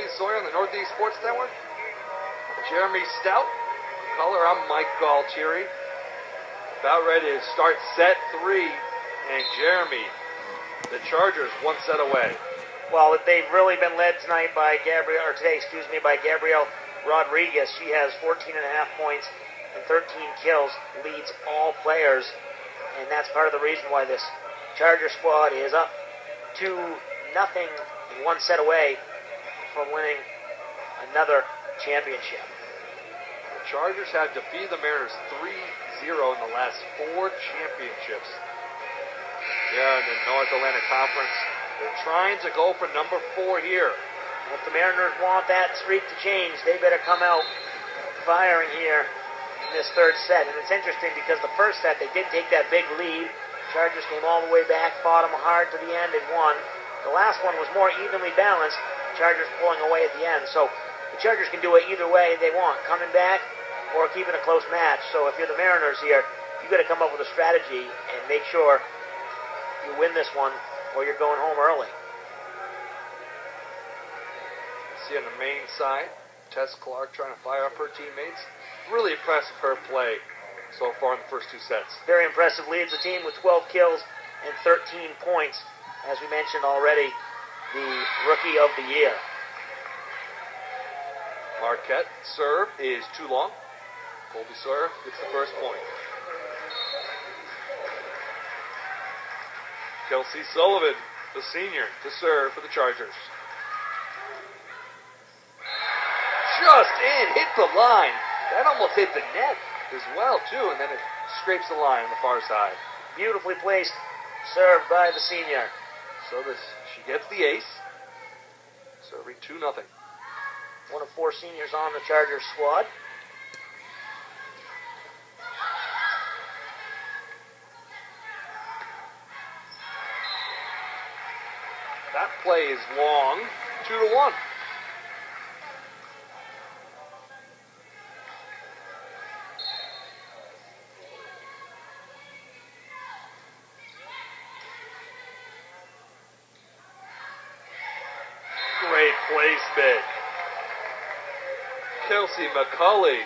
Colby Sawyer on the Northeast Sports Network. Jeremy Stout, color, I'm Mike Galtieri. About ready to start set 3, and Jeremy, the Chargers, 1 set away. Well, they've really been led tonight by Gabrielle Rodriguez. She has 14.5 points and 13 kills, leads all players, and that's part of the reason why this Charger squad is up 2-0, 1 set away from winning another championship. The Chargers have defeated the Mariners 3-0 in the last 4 championships. Yeah, in the North Atlantic Conference. They're trying to go for number 4 here. If the Mariners want that streak to change, they better come out firing here in this third set. And it's interesting because the first set, they did take that big lead. Chargers came all the way back, fought them hard to the end, and won. The last one was more evenly balanced. Chargers pulling away at the end. So the Chargers can do it either way they want, coming back or keeping a close match. So if you're the Mariners here, you've got to come up with a strategy and make sure you win this one or you're going home early. See on the main side, Tess Clark trying to fire up her teammates. Really impressive her play so far in the first 2 sets. Very impressive. Leads the team with 12 kills and 13 points. As we mentioned already, the Rookie of the Year. Marquette serve is too long. Colby Sawyer gets the first point. Kelsey Sullivan, the senior, to serve for the Chargers. Just in, hit the line. That almost hit the net as well, too, and then it scrapes the line on the far side. Beautifully placed serve by the senior. So she gets the ace, serving 2-0. One of 4 seniors on the Chargers squad. That play is long, 2-1. Great placement. Kelsey McCulley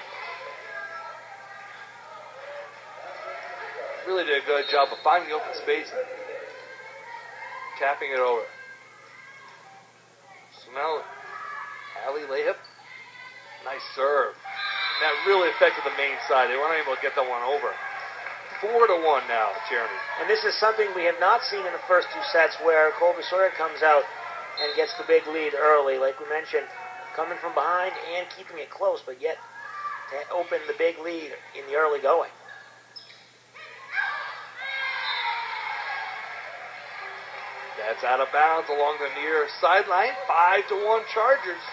really did a good job of finding the open space, tapping it over. So now, Allie Layhip, nice serve. That really affected the main side. They weren't able to get that one over. 4-1 now, Jeremy. And this is something we have not seen in the first 2 sets where Colby Sawyer comes out and gets the big lead early. Like we mentioned, coming from behind and keeping it close, but yet to open the big lead in the early going. That's out of bounds along the near sideline. 5-1 Chargers.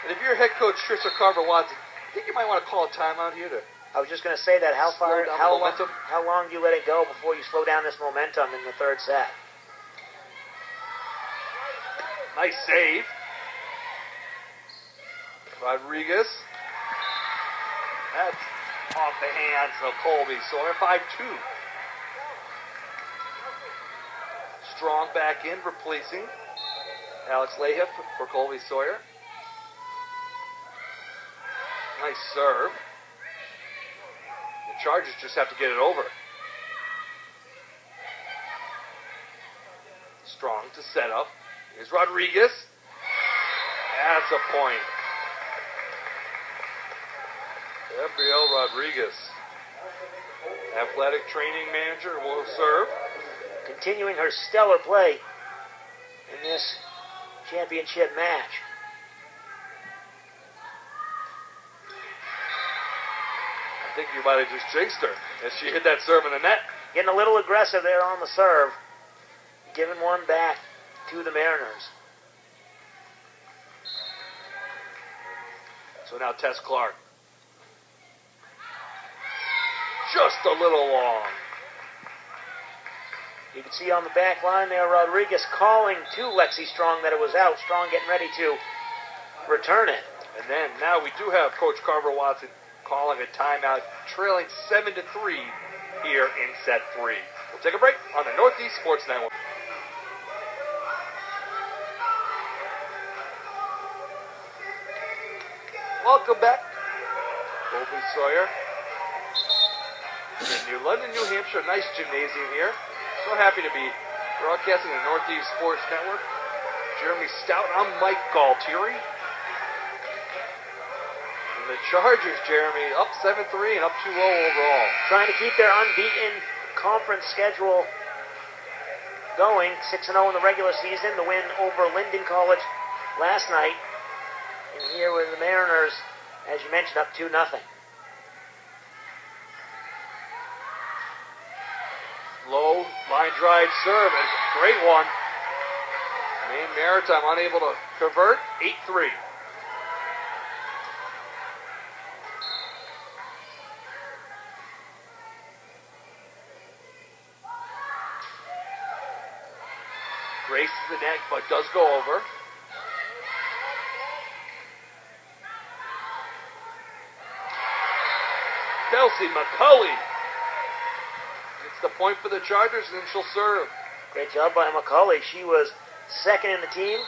And if you're head coach Trisha Carver-Watson, I think you might want to call a timeout here to I was just going to say that. How long do you let it go before you slow down this momentum in the third set? Nice save. Rodriguez. That's off the hands of Colby Sawyer. 5-2. Strong back in, replacing Alex Layhip for Colby Sawyer. Nice serve. The Chargers just have to get it over. Strong to set up. Here's Rodriguez. That's a point. Gabrielle Rodriguez, athletic training manager, will serve. Continuing her stellar play in this championship match. I think you might have just jinxed her as she hit that serve in the net. Getting a little aggressive there on the serve. Giving one back to the Mariners. So now Tess Clark. Just a little long. You can see on the back line there, Rodriguez calling to Lexi Strong that it was out. Strong getting ready to return it. And then now we do have Coach Carver-Watson calling a timeout, trailing 7-3 here in set 3. We'll take a break on the Northeast Sports Network. Welcome back. Colby Sawyer. In New London, New Hampshire. Nice gymnasium here. So happy to be broadcasting the Northeast Sports Network. Jeremy Stout. I'm Mike Galtieri. And the Chargers, Jeremy, up 7-3 and up 2-0 overall. Trying to keep their unbeaten conference schedule going. 6-0 in the regular season. The win over Linden College last night. And here with the Mariners, as you mentioned, up 2-0. Low line drive serve. And great one. Maine Maritime unable to convert. 8-3. Races the net, but does go over. Kelsey McCulley gets the point for the Chargers, and then she'll serve. Great job by McCulley. She was second in the team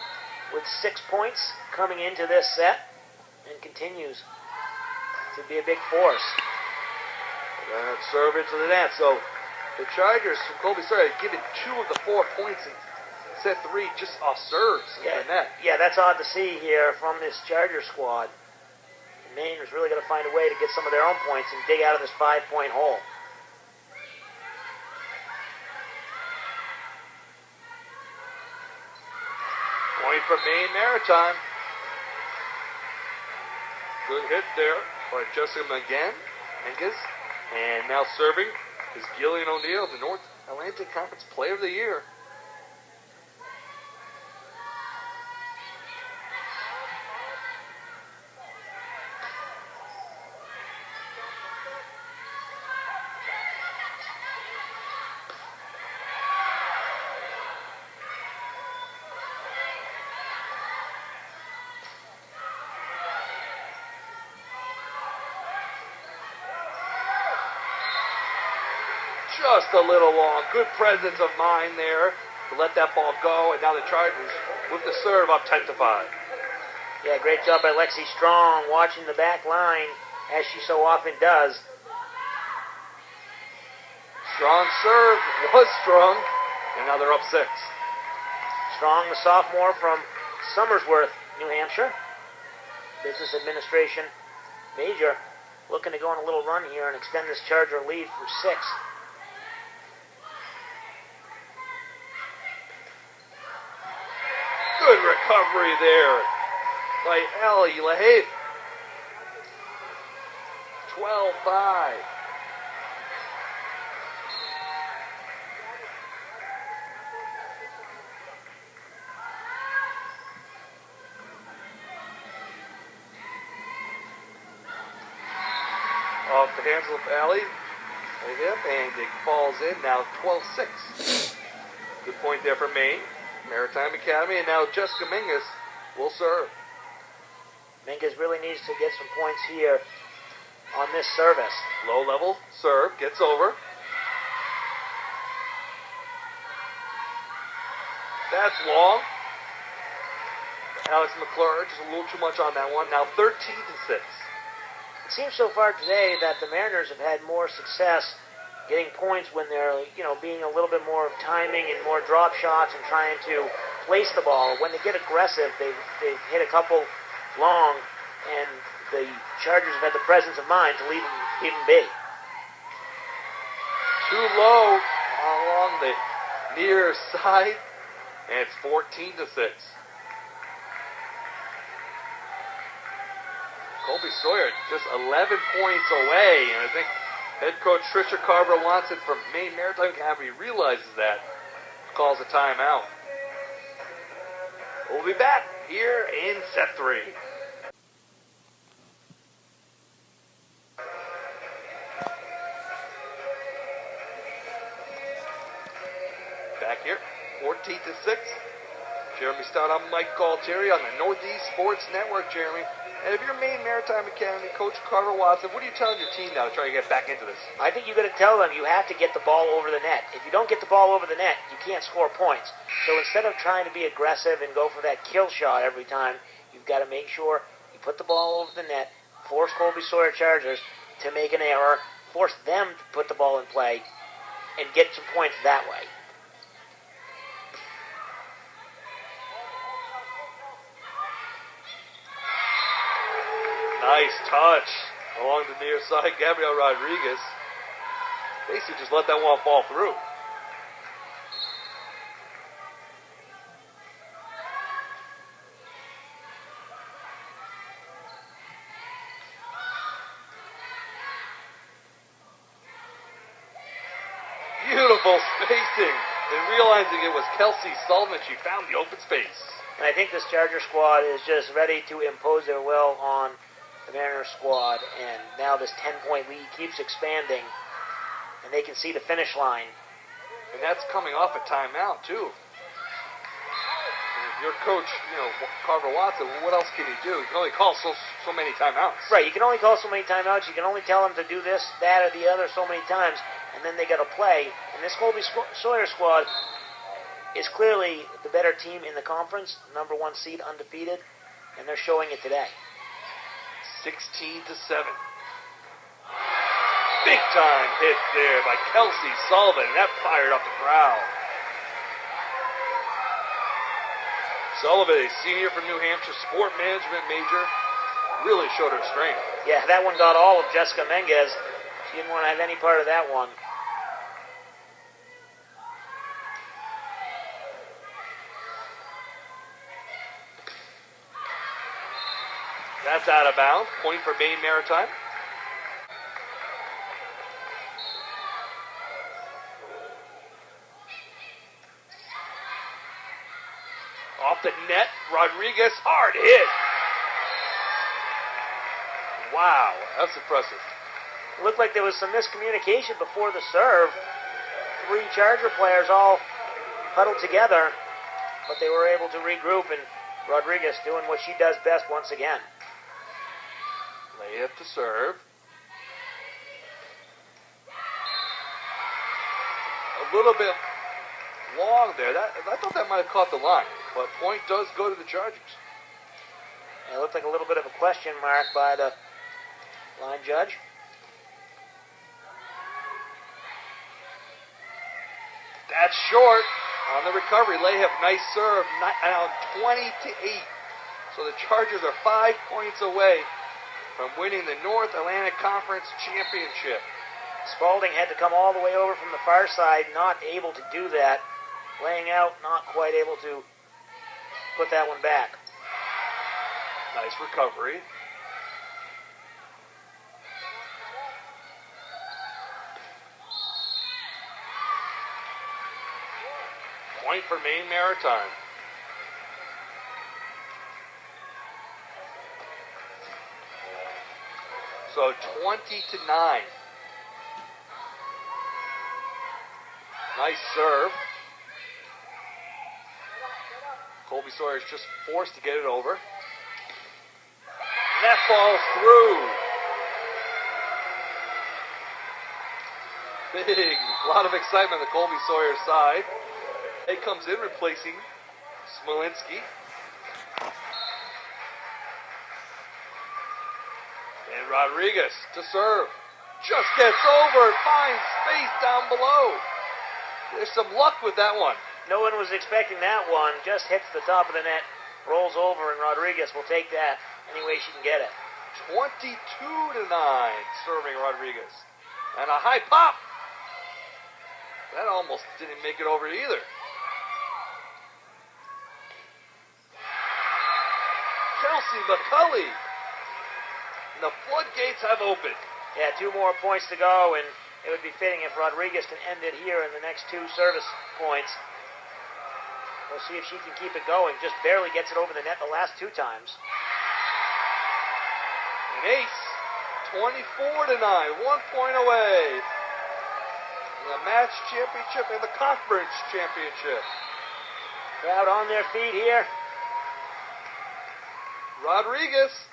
with 6 points coming into this set and continues to be a big force. And serve into the net. So the Chargers from Colby Sawyer had given 2 of the 4 points in set 3 just off serves in the net. Yeah, that's odd to see here from this Charger squad. Maine is really going to find a way to get some of their own points and dig out of this 5-point hole. Point for Maine Maritime. Good hit there by Jessica Menges. And now serving is Gillian O'Neill, the North Atlantic Conference Player of the Year. Just a little long. Good presence of mind there to let that ball go. And now the Chargers with the serve up 10-5. Yeah, great job by Lexi Strong watching the back line as she so often does. Strong serve was strong. And now they're up 6. Strong, the sophomore from Somersworth, New Hampshire. Business administration major. Looking to go on a little run here and extend this Charger lead from 6. Good recovery there by Ellie LaHaye. 12-5. Off the hands of Ellie LaHaye, and it falls in. Now 12-6. Good point there for Maine Maritime Academy, and now Jessica Menges will serve. Menges really needs to get some points here on this service. Low level serve, gets over. That's long. Alex McClure, just a little too much on that one. Now 13-6. It seems so far today that the Mariners have had more success getting points when they're, being a little bit more of timing and more drop shots and trying to place the ball. When they get aggressive, they've hit a couple long, and the Chargers have had the presence of mind to leave them be. Too low along the near side, and it's 14-6. Colby Sawyer just 11 points away, and I think head coach Tricia Carver-Watson from Maine Maritime Academy realizes that. Calls a timeout. We'll be back here in set 3. Back here, 14-6. Jeremy Stout, I'm Mike Galtieri on the Northeast Sports Network, Jeremy. And if you're Maine Maritime Academy, Coach Carver-Watson, what are you telling your team now to try to get back into this? I think you've got to tell them you have to get the ball over the net. If you don't get the ball over the net, you can't score points. So instead of trying to be aggressive and go for that kill shot every time, you've got to make sure you put the ball over the net, force Colby Sawyer Chargers to make an error, force them to put the ball in play, and get some points that way. Nice touch along the near side. Gabriel Rodriguez basically just let that one fall through. Beautiful spacing. And realizing it was Kelsey Sullivan, she found the open space. And I think this Charger squad is just ready to impose their will on the Mariners squad, and now this 10-point lead keeps expanding, and they can see the finish line. And that's coming off a timeout, too. And your coach, Carver Watson, what else can he do? He can only call so many timeouts. Right, you can only call so many timeouts. You can only tell them to do this, that, or the other so many times, and then they got to play. And this Colby Sawyer squad is clearly the better team in the conference, number 1 seed, undefeated, and they're showing it today. 16-7. Big time hit there by Kelsey Sullivan, and that fired up the crowd. Sullivan, a senior from New Hampshire, sport management major, really showed her strength. Yeah, that one got all of Jessica Menges. She didn't want to have any part of that one. That's out of bounds. Point for Maine Maritime. Off the net, Rodriguez, hard hit. Wow, that's impressive. It looked like there was some miscommunication before the serve. 3 Charger players all huddled together, but they were able to regroup, and Rodriguez doing what she does best once again. Layup to serve. A little bit long there. I thought that might have caught the line, but point does go to the Chargers. It looked like a little bit of a question mark by the line judge. That's short on the recovery. Layup, nice serve. Now 20-8. So the Chargers are 5 points away from winning the North Atlantic Conference Championship. Spalding had to come all the way over from the far side, not able to do that. Laying out, not quite able to put that one back. Nice recovery. Point for Maine Maritime. So 20-9. Nice serve. Colby Sawyer's just forced to get it over. And that falls through. Big, a lot of excitement on the Colby Sawyer side. He comes in replacing Smolinski. And Rodriguez to serve. Just gets over, finds space down below. There's some luck with that one. No one was expecting that one. Just hits the top of the net, rolls over, and Rodriguez will take that any way she can get it. 22-9, serving Rodriguez. And a high pop. That almost didn't make it over either. Kelsey McCulley. The floodgates have opened. Yeah, 2 more points to go, and it would be fitting if Rodriguez can end it here in the next 2 service points. We'll see if she can keep it going. Just barely gets it over the net the last 2 times. An ace, 24-9, 1 point away from the match championship and the conference championship. Crowd on their feet here. Rodriguez.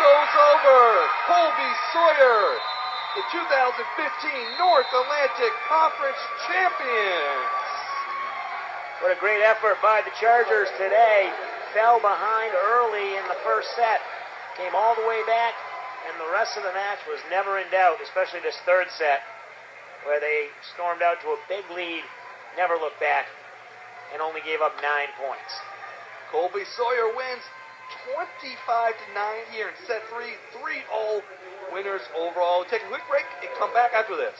Goes over. Colby Sawyer, the 2015 North Atlantic Conference champions. What a great effort by the Chargers today. Fell behind early in the first set. Came all the way back, and the rest of the match was never in doubt, especially this third set, where they stormed out to a big lead, never looked back, and only gave up 9 points. Colby Sawyer wins 25-9 here in set 3. 3-0 winners overall. We'll take a quick break and come back after this.